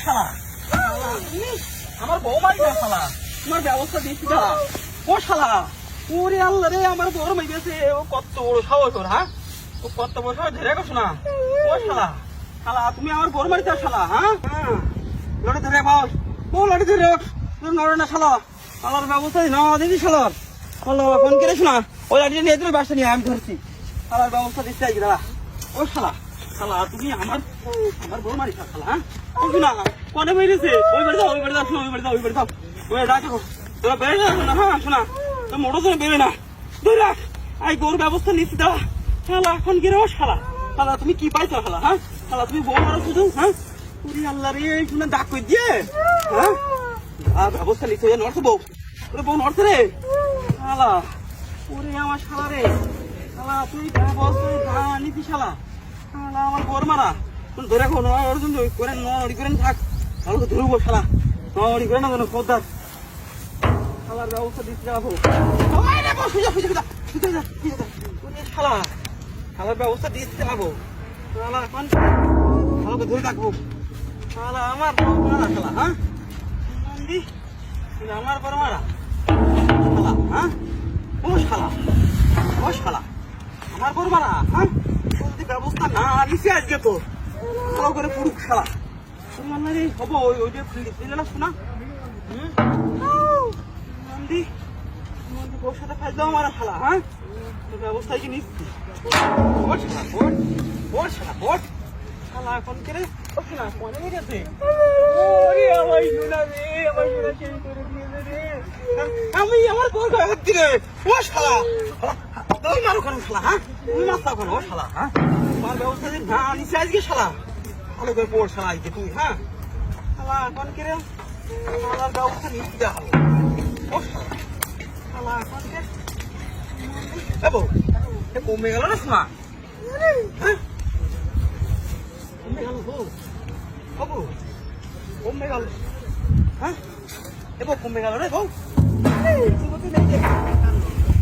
শালা আমার বউ মারি না শালা তোমার ব্যবস্থা দিচ্ছি দাঁড়া ও শালা ওরে আল্লাহ রে আমার বউর মাই গেছে ও কত বড় সাহস তোর হ্যাঁ ও কত বড় সাহস ধরে গেছো না ও শালা শালা তুমি আমার বউর মারিতে শালা হ্যাঁ লড়ে ধরে বাস ও লড়ে ধরে নড়ে না শালা শালার ব্যবস্থা না দিদি শালার আল্লাহ ফোন করে শোনা ওই লাঠিটা নিয়ে তুমি বাসা নিয়ে আমি ধরছি শালার ব্যবস্থা দিচ্ছি আজকে দাঁড়া ও শালা শালা তুমি আমার বউ মারিস শালা হ্যাঁ শোনা কনে বেরিয়েছে ওই বাড়ি দাও ওই বাড়ি দাও শোনা ওই বাড়ি দাও ওই বাড়ি দাও ওই ডাকো তোরা বেড়ে যাবে না হ্যাঁ শোনা তো মোটো তো বেরোয় না ধরে রাখ আই গরুর ব্যবস্থা নিচ্ছি দাঁড়া শালা এখন গিয়ে ও শালা শালা তুমি কি পাইছো শালা হ্যাঁ শালা তুমি বউ মারো শুধু হ্যাঁ পুরি আল্লাহ রে শুনে ডাক করে দিয়ে হ্যাঁ ব্যবস্থা নিচ্ছে নড়ছে বউ ওরে বউ নড়ছে রে শালা ওরে আমার শালা রে শালা তুই ব্যবস্থা নিতি শালা শালা আমার বর মারা ধরে রাখো অর্জুন করে নড়ি করে থাক ভালো তো ধরবো শালা নড়ি করে না যেন খোদ্দার শালার ব্যবস্থা দিতে যাবো শালা শালার ব্যবস্থা দিতে যাবো শালা এখন ভালো ধরে রাখবো শালা আমার বর মারা শালা হ্যাঁ আমার বর মারা শালা হ্যাঁ ও শালা ও শালা আমার বর মারা হ্যাঁ যদি ব্যবস্থা না নিছে আজকে তো ভালো করে পুরুষ শালা রে হবো ওই যে না শোনা মন্দি ওর সাথে ফাইল দাও মারা শালা হ্যাঁ ব্যবস্থায় কি নিচ্ছি ওর শালা ওর শালা ওর শালা এখন করে ও শোনা মনে গেছে আমি আমার বউ গায়ে রে ও শালা তুই মারো কেন শালা হ্যাঁ তুমি মারতা কেন ও শালা হ্যাঁ তোমার ব্যবস্থা যে না নিচে আজকে শালা ভালো করে পড় শালা আজকে তুই হ্যাঁ শালা এখন কে রে শালার ব্যবস্থা নিতে দেওয়া হলো ও শালা শালা এখন কে বউ এ কমে গেল না শোনা হ্যাঁ কমে গেল বউ বউ কমে গেল হ্যাঁ এ বউ কমে গেল রে বউ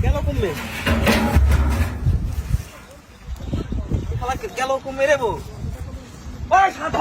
গেল কমবে গেল কমবে রে বউ ওই সাধ